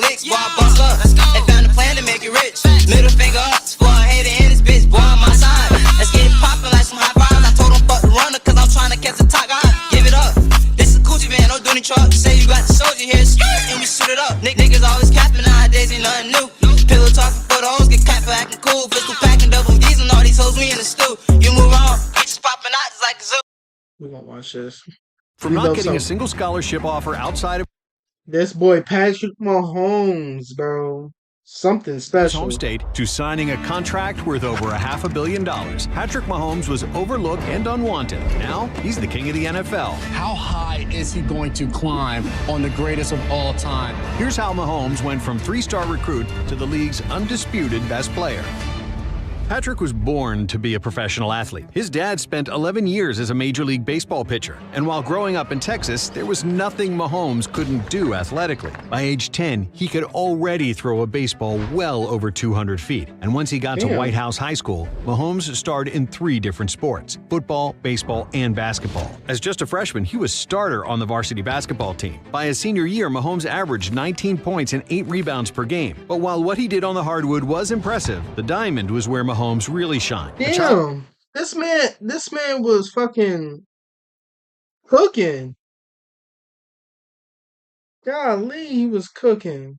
licks, boy, I bust up. They found a plan to make it rich. Middle finger up, for a hater in this bitch, boy, on my side. Let's get it poppin' like some high fries. I told him fuck the runner, cause I'm trying to catch the top guy. Give it up. This is Coochie Van, no Dooney truck. Say you got the soldier here, and we shoot it up. Niggas always capping nowadays, ain't nothing new. Pillow talking for the hoes, get capped for acting cool. Pistol packing double D's and all these hoes, we in the stew. You move on, bitches popping out just like a zoo. We gonna watch this. From not getting a single scholarship offer outside of this boy Patrick Mahomes, bro. Something special. His home state to signing a contract worth over $500 million. Patrick Mahomes was overlooked and unwanted. Now he's the king of the NFL. How high is he going to climb on the greatest of all time? Here's how Mahomes went from 3-star recruit to the league's undisputed best player. Patrick was born to be a professional athlete. His dad spent 11 years as a Major League Baseball pitcher, and while growing up in Texas, there was nothing Mahomes couldn't do athletically. By age 10, he could already throw a baseball well over 200 feet, and once he got to White House High School, Mahomes starred in 3 different sports: football, baseball, and basketball. As just a freshman, he was starter on the varsity basketball team. By his senior year, Mahomes averaged 19 points and 8 rebounds per game. But while what he did on the hardwood was impressive, the diamond was where Mahomes really shined. Damn, this man was fucking cooking. Golly, he was cooking.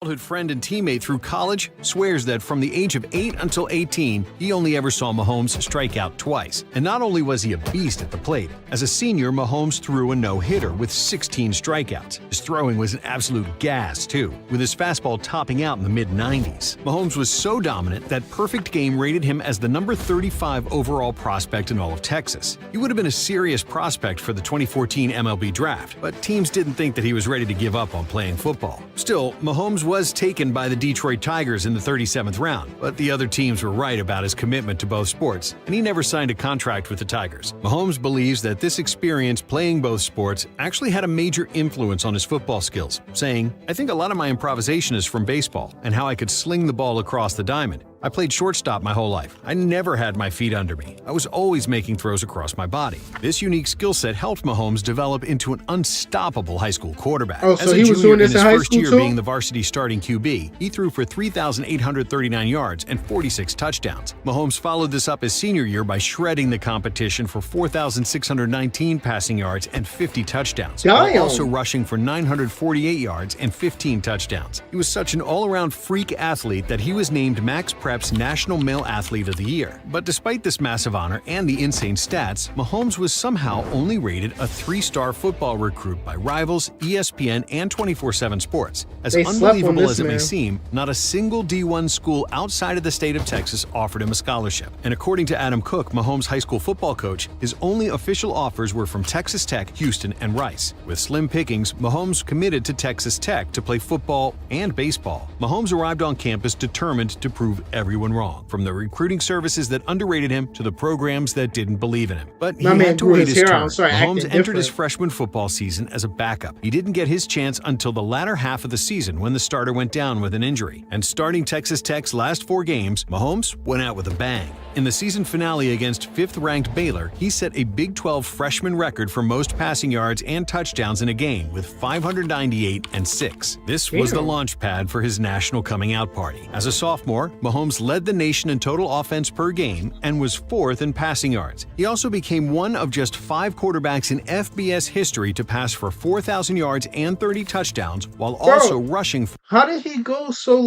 Childhood friend and teammate through college swears that from the age of 8 until 18, he only ever saw Mahomes strike out twice. And not only was he a beast at the plate, as a senior, Mahomes threw a no-hitter with 16 strikeouts. His throwing was an absolute gas, too, with his fastball topping out in the mid-90s. Mahomes was so dominant that Perfect Game rated him as the number 35 overall prospect in all of Texas. He would have been a serious prospect for the 2014 MLB draft, but teams didn't think that he was ready to give up on playing football. Still, Mahomes was taken by the Detroit Tigers in the 37th round, but the other teams were right about his commitment to both sports, and he never signed a contract with the Tigers. Mahomes believes that this experience playing both sports actually had a major influence on his football skills, saying, "I think a lot of my improvisation is from baseball and how I could sling the ball across the diamond. I played shortstop my whole life. I never had my feet under me. I was always making throws across my body." This unique skill set helped Mahomes develop into an unstoppable high school quarterback. Oh, so he was doing this in high school too? As a junior in his first year being the varsity starting QB, he threw for 3,839 yards and 46 touchdowns. Mahomes followed this up his senior year by shredding the competition for 4,619 passing yards and 50 touchdowns, while also rushing for 948 yards and 15 touchdowns. He was such an all-around freak athlete that he was named Max Prep's National Male Athlete of the Year. But despite this massive honor and the insane stats, Mahomes was somehow only rated a 3-star football recruit by Rivals, ESPN, and 24/7 Sports. As unbelievable as it may seem, not a single D1 school outside of the state of Texas offered him a scholarship. And according to Adam Cook, Mahomes' high school football coach, his only official offers were from Texas Tech, Houston, and Rice. With slim pickings, Mahomes committed to Texas Tech to play football and baseball. Mahomes arrived on campus determined to prove everyone wrong, from the recruiting services that underrated him to the programs that didn't believe in him. But he had to wait his turn. Mahomes entered his freshman football season as a backup. He didn't get his chance until the latter half of the season when the starter went down with an injury. And starting Texas Tech's last 4 games, Mahomes went out with a bang. In the season finale against 5th-ranked Baylor, he set a Big 12 freshman record for most passing yards and touchdowns in a game with 598 and 6. This was the launch pad for his national coming out party. As a sophomore, Mahomes led the nation in total offense per game and was 4th in passing yards. He also became one of just 5 quarterbacks in FBS history to pass for 4,000 yards and 30 touchdowns while also rushing for... How did he go so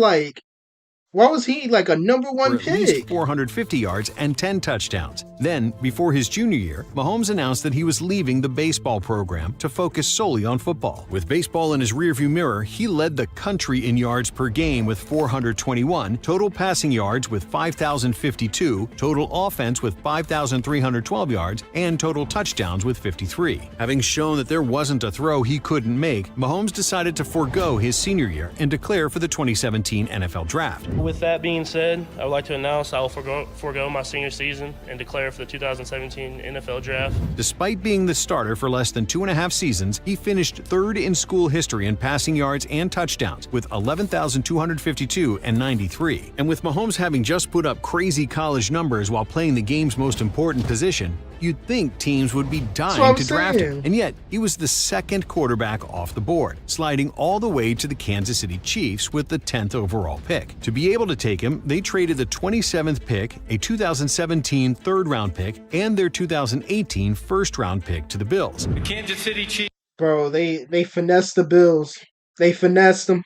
why was he like a number 1 pick? At least 450 yards and 10 touchdowns. Then, before his junior year, Mahomes announced that he was leaving the baseball program to focus solely on football. With baseball in his rearview mirror, he led the country in yards per game with 421, total passing yards with 5,052, total offense with 5,312 yards, and total touchdowns with 53. Having shown that there wasn't a throw he couldn't make, Mahomes decided to forego his senior year and declare for the 2017 NFL Draft. With that being said, I would like to announce I will forego my senior season and declare for the 2017 NFL Draft. Despite being the starter for less than 2.5 seasons, he finished 3rd in school history in passing yards and touchdowns with 11,252 and 93. And with Mahomes having just put up crazy college numbers while playing the game's most important position, you'd think teams would be what dying I'm to draft him. saying. And yet, he was the second quarterback off the board, sliding all the way to the Kansas City Chiefs with the 10th overall pick. To be able to take him, they traded the 27th pick, a 2017 third-round pick, and their 2018 first-round pick to the Bills. The Kansas City Chiefs Bro, they finessed the Bills. They finessed them.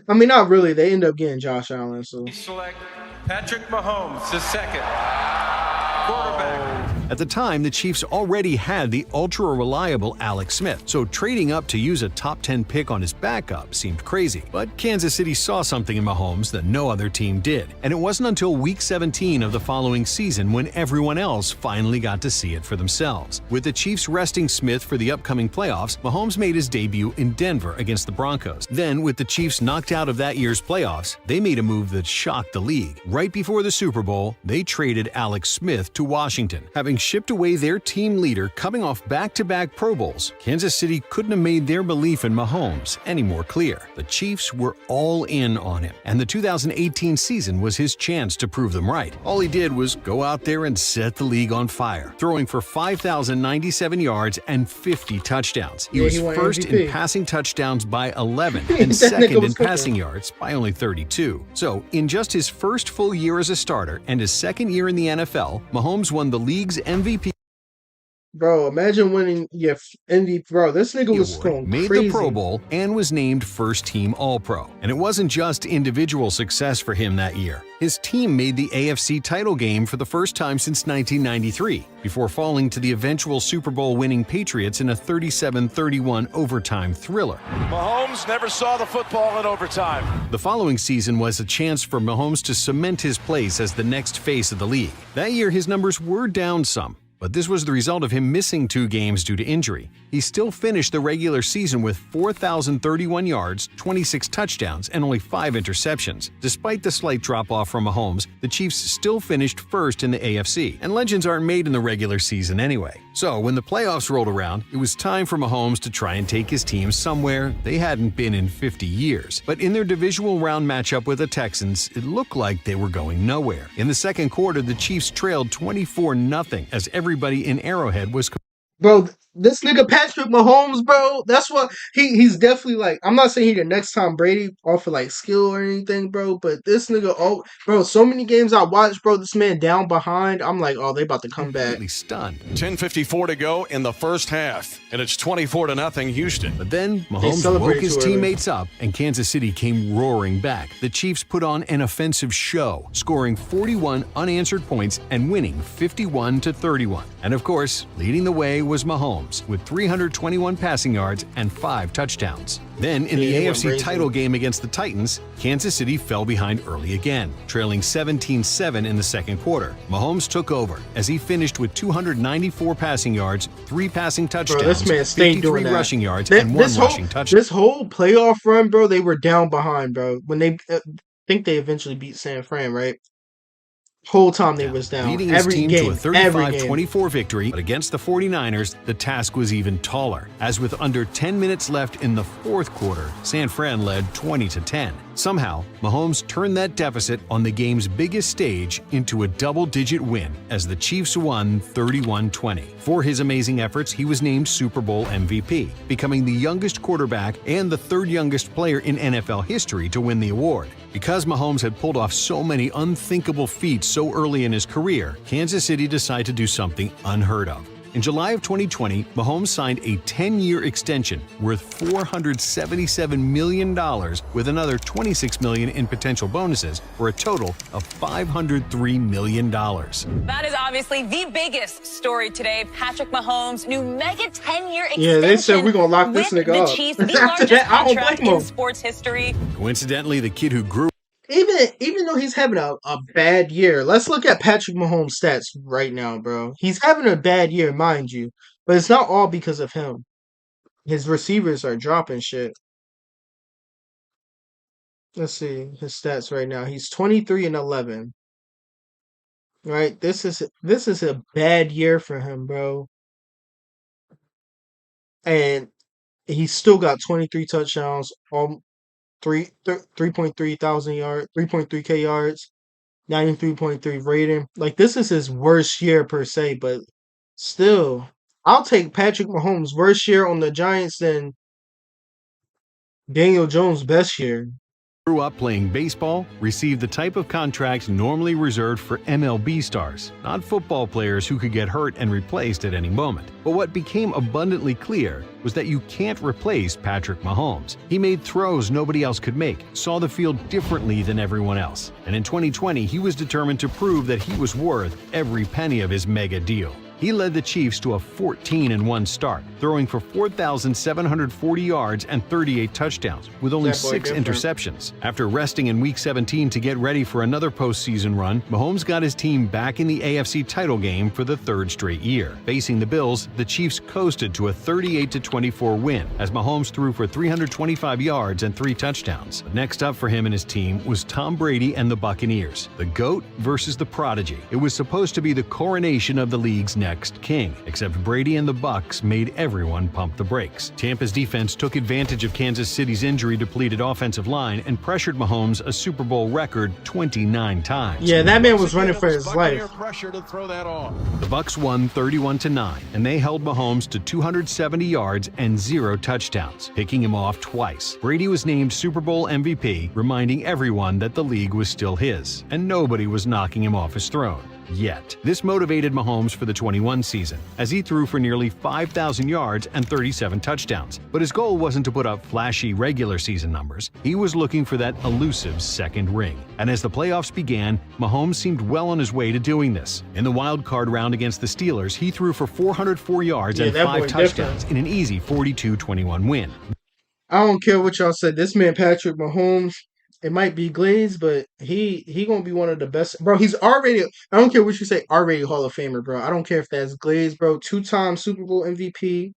I mean, not really. They end up getting Josh Allen. So select Patrick Mahomes, the second quarterback. At the time, the Chiefs already had the ultra-reliable Alex Smith, so trading up to use a top 10 pick on his backup seemed crazy. But Kansas City saw something in Mahomes that no other team did, and it wasn't until Week 17 of the following season when everyone else finally got to see it for themselves. With the Chiefs resting Smith for the upcoming playoffs, Mahomes made his debut in Denver against the Broncos. Then, with the Chiefs knocked out of that year's playoffs, they made a move that shocked the league. Right before the Super Bowl, they traded Alex Smith to Washington. Having shipped away their team leader coming off back-to-back Pro Bowls, Kansas City couldn't have made their belief in Mahomes any more clear. The Chiefs were all in on him, and the 2018 season was his chance to prove them right. All he did was go out there and set the league on fire, throwing for 5,097 yards and 50 touchdowns. He Yeah, was he won first MVP. in passing touchdowns by 11 That and nigga second was in cooking. passing yards by only 32. So, in just his first full year as a starter and his second year in the NFL, Mahomes won the league's MVP bro, imagine winning your MVP. Bro, this nigga was award, going made crazy. the Pro Bowl, and was named first-team All-Pro. And it wasn't just individual success for him that year. His team made the AFC title game for the first time since 1993, before falling to the eventual Super Bowl-winning Patriots in a 37-31 overtime thriller. Mahomes never saw the football in overtime. The following season was a chance for Mahomes to cement his place as the next face of the league. That year, his numbers were down some, but this was the result of him missing 2 games due to injury. He still finished the regular season with 4,031 yards, 26 touchdowns, and only 5 interceptions. Despite the slight drop-off from Mahomes, the Chiefs still finished first in the AFC, and legends aren't made in the regular season anyway. So when the playoffs rolled around, it was time for Mahomes to try and take his team somewhere they hadn't been in 50 years. But in their divisional round matchup with the Texans, it looked like they were going nowhere. In the second quarter, the Chiefs trailed 24-0 as everybody in Arrowhead was Bro, this nigga Patrick Mahomes, bro, that's what he's definitely like. I'm not saying he the next Tom Brady off of like skill or anything, bro, but this nigga, oh, bro, so many games I watched, bro, this man down behind, I'm like, oh, they about to come back. completely stunned. 10:54 to go in the first half, and it's 24-0 Houston. But then Mahomes celebrated woke his too early. teammates up, and Kansas City came roaring back. The Chiefs put on an offensive show, scoring 41 unanswered points and winning 51-31. And of course, leading the way was Mahomes with 321 passing yards and 5 touchdowns. Then, in Yeah, the he went AFC crazy. title game against the Titans, Kansas City fell behind early again, trailing 17-7 in the second quarter. Mahomes took over as he finished with 294 passing yards, 3 passing touchdowns, Bro, this man stayed 53 doing that. rushing yards, Th- and 1 this rushing whole, touchdown. This whole playoff run, bro, they were down behind, bro. When they think they eventually beat San Fran, right? Whole time they was down. Leading his Every team game, to a every game. 35-24 victory, but against the 49ers, the task was even taller, as with under 10 minutes left in the fourth quarter, San Fran led 20-10. Somehow, Mahomes turned that deficit on the game's biggest stage into a double-digit win as the Chiefs won 31-20. For his amazing efforts, he was named Super Bowl MVP, becoming the youngest quarterback and the 3rd youngest player in NFL history to win the award. Because Mahomes had pulled off so many unthinkable feats so early in his career, Kansas City decided to do something unheard of. In July of 2020, Mahomes signed a 10-year extension worth $477 million with another $26 million in potential bonuses for a total of $503 million. That is obviously the biggest story today. Patrick Mahomes' new mega 10-year extension. Yeah, they said we're gonna lock this with nigga the up. Chiefs, the After largest that, I don't contract blame in him. sports history. Coincidentally, the kid who grew Even though he's having a bad year, let's look at Patrick Mahomes' stats right now, bro. He's having a bad year, mind you, but it's not all because of him. His receivers are dropping shit. Let's see his stats right now. He's 23-11. Right? This is a bad year for him, bro. And he's still got 23 touchdowns, 3.3 thousand yards, 3.3K yards, 93.3 rating. Like, this is his worst year per se, but Still, I'll take Patrick Mahomes' worst year on the Giants than Daniel Jones' best year. Grew up playing baseball, received the type of contracts normally reserved for MLB stars, not football players who could get hurt and replaced at any moment. But what became abundantly clear was that you can't replace Patrick Mahomes. He made throws nobody else could make, saw the field differently than everyone else. And in 2020, he was determined to prove that he was worth every penny of his mega deal. He led the Chiefs to a 14-1 start, throwing for 4,740 yards and 38 touchdowns, with only That boy 6 different. interceptions. After resting in Week 17 to get ready for another postseason run, Mahomes got his team back in the AFC title game for the third straight year. Facing the Bills, the Chiefs coasted to a 38-24 win, as Mahomes threw for 325 yards and 3 touchdowns. But next up for him and his team was Tom Brady and the Buccaneers, the GOAT versus the Prodigy. It was supposed to be the coronation of the league's next king, except Brady and the Bucs made everyone pump the brakes. Tampa's defense took advantage of Kansas City's injury-depleted offensive line and pressured Mahomes a Super Bowl record 29 times. Yeah, that man was running for his life. Pressure to throw that off. The Bucs won 31-9, and they held Mahomes to 270 yards and 0 touchdowns, picking him off twice. Brady was named Super Bowl MVP, reminding everyone that the league was still his, and nobody was knocking him off his throne. Yet. This motivated Mahomes for the 21 season, as he threw for nearly 5,000 yards and 37 touchdowns. But his goal wasn't to put up flashy regular season numbers. He was looking for that elusive second ring. And as the playoffs began, Mahomes seemed well on his way to doing this. In the wild card round against the Steelers, he threw for 404 yards and that 5 boy touchdowns in an easy 42-21 win. I don't care what y'all said. This man, Patrick Mahomes, it might be glazed, but he gonna be one of the best. Bro, he's already, I don't care what you say, already Hall of Famer, bro. I don't care if that's glazed, bro. 2-time Super Bowl MVP,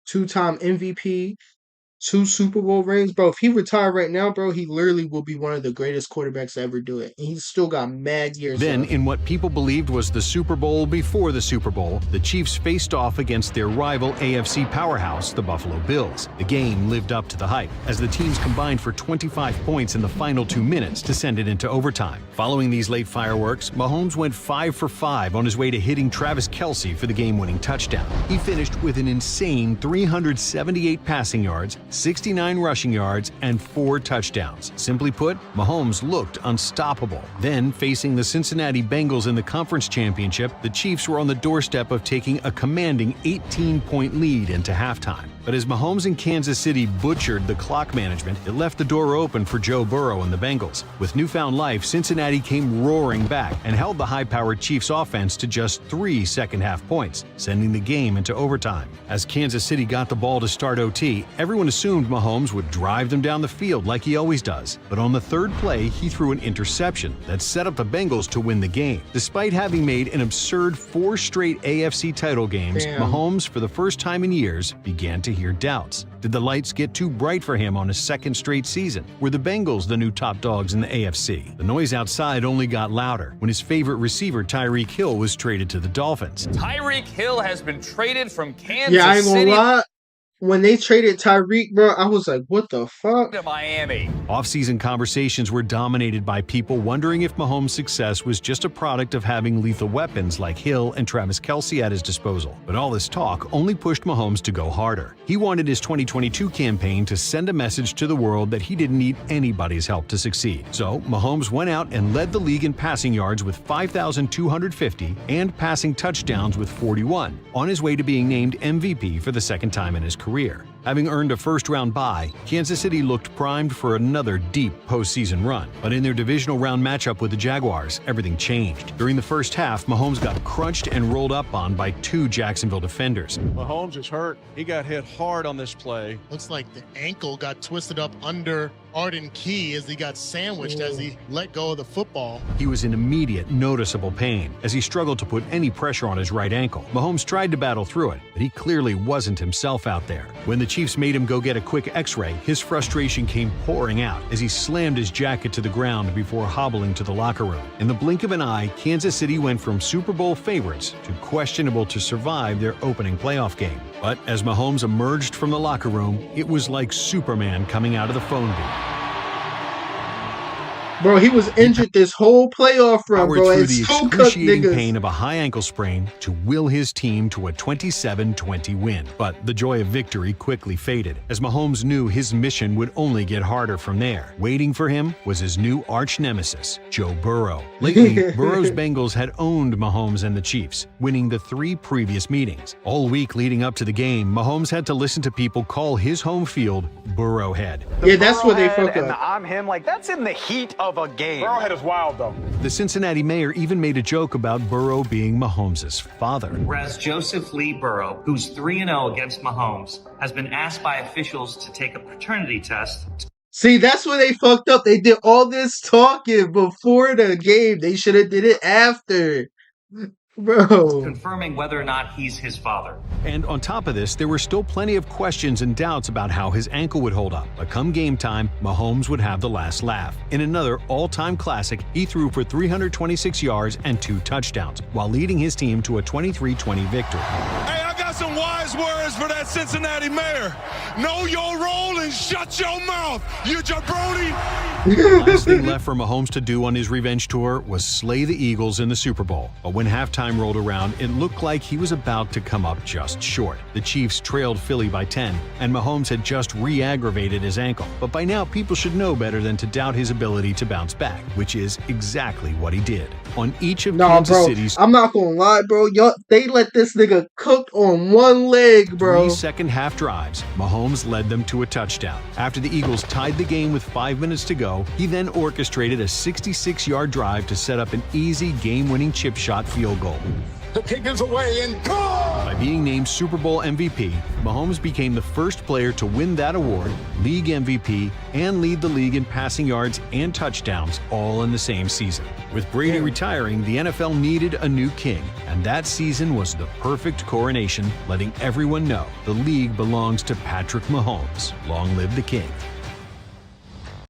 2-time MVP, 2 Super Bowl rings, bro. If he retired right now, bro, he literally will be one of the greatest quarterbacks to ever do it. And he's still got mad years Then, left. in what people believed was the Super Bowl before the Super Bowl, the Chiefs faced off against their rival AFC powerhouse, the Buffalo Bills. The game lived up to the hype, as the teams combined for 25 points in the final 2 minutes to send it into overtime. Following these late fireworks, Mahomes went 5 for 5 on his way to hitting Travis Kelce for the game-winning touchdown. He finished with an insane 378 passing yards, 69 rushing yards, and 4 touchdowns. Simply put, Mahomes looked unstoppable. Then, facing the Cincinnati Bengals in the conference championship, the Chiefs were on the doorstep of taking a commanding 18-point lead into halftime. But as Mahomes and Kansas City butchered the clock management, it left the door open for Joe Burrow and the Bengals. With newfound life, Cincinnati came roaring back and held the high-powered Chiefs offense to just 3 second-half points, sending the game into overtime. As Kansas City got the ball to start OT, everyone assumed Mahomes would drive them down the field like he always does. But on the third play, he threw an interception that set up the Bengals to win the game. Despite having made an absurd 4 straight AFC title games, Damn. Mahomes, for the first time in years, began to hear doubts. Did the lights get too bright for him on his second straight season? Were the Bengals the new top dogs in the AFC? The noise outside only got louder when his favorite receiver Tyreek Hill was traded to the Dolphins. Tyreek Hill has been traded from Kansas Yeah, I ain't gonna City lie. When they traded Tyreek, bro, I was like, what the fuck? to Miami. Off-season conversations were dominated by people wondering if Mahomes' success was just a product of having lethal weapons like Hill and Travis Kelce at his disposal. But all this talk only pushed Mahomes to go harder. He wanted his 2022 campaign to send a message to the world that he didn't need anybody's help to succeed. So, Mahomes went out and led the league in passing yards with 5,250 and passing touchdowns with 41, on his way to being named MVP for the second time in his career. Having earned a first-round bye, Kansas City looked primed for another deep postseason run. But in their divisional round matchup with the Jaguars, everything changed. During the first half, Mahomes got crunched and rolled up on by 2 Jacksonville defenders. Mahomes is hurt. He got hit hard on this play. Looks like the ankle got twisted up under Arden Key as he got sandwiched as he let go of the football. He was in immediate, noticeable pain as he struggled to put any pressure on his right ankle. Mahomes tried to battle through it, but he clearly wasn't himself out there. When the Chiefs made him go get a quick x-ray, his frustration came pouring out as he slammed his jacket to the ground before hobbling to the locker room. In the blink of an eye, Kansas City went from Super Bowl favorites to questionable to survive their opening playoff game. But as Mahomes emerged from the locker room, it was like Superman coming out of the phone booth. Bro, he was injured this whole playoff run, Powered bro, through and the still cooked excruciating niggas. pain of a high ankle sprain to will his team to a 27-20 win. But the joy of victory quickly faded, as Mahomes knew his mission would only get harder from there. Waiting for him was his new arch nemesis, Joe Burrow. Lately, Burrow's Bengals had owned Mahomes and the Chiefs, winning the 3 previous meetings. All week leading up to the game, Mahomes had to listen to people call his home field Burrowhead. Yeah, that's where they fuck up. I'm him, like, that's in the heat of a game. Burrowhead is wild, though. The Cincinnati mayor even made a joke about Burrow being Mahomes' father. Whereas Joseph Lee Burrow, who's 3-0 against Mahomes, has been asked by officials to take a paternity test. See, that's where they fucked up. They did all this talking before the game. They should have did it after. Bro. Confirming whether or not he's his father. And on top of this, there were still plenty of questions and doubts about how his ankle would hold up. But come game time, Mahomes would have the last laugh. In another all-time classic, he threw for 326 yards and 2 touchdowns, while leading his team to a 23-20 victory. Hey, I got some wise words for that Cincinnati mayor. Know your role and shut your mouth, you jabroni. The last thing left for Mahomes to do on his revenge tour was slay the Eagles in the Super Bowl. But when halftime rolled around, it looked like he was about to come up just short. The Chiefs trailed Philly by 10, and Mahomes had just re-aggravated his ankle. But by now, people should know better than to doubt his ability to bounce back, which is exactly what he did. On each of Kansas City's I'm not gonna lie, bro. They let this nigga cook on one leg, bro. 3 second-half drives, Mahomes led them to a touchdown. After the Eagles tied the game with 5 minutes to go, he then orchestrated a 66-yard drive to set up an easy game-winning chip shot field goal. The kick is away and gone. By being named Super Bowl MVP, Mahomes became the first player to win that award, league MVP, and lead the league in passing yards and touchdowns all in the same season. With Brady retiring, the NFL needed a new king, and that season was the perfect coronation, letting everyone know the league belongs to Patrick Mahomes. Long live the king.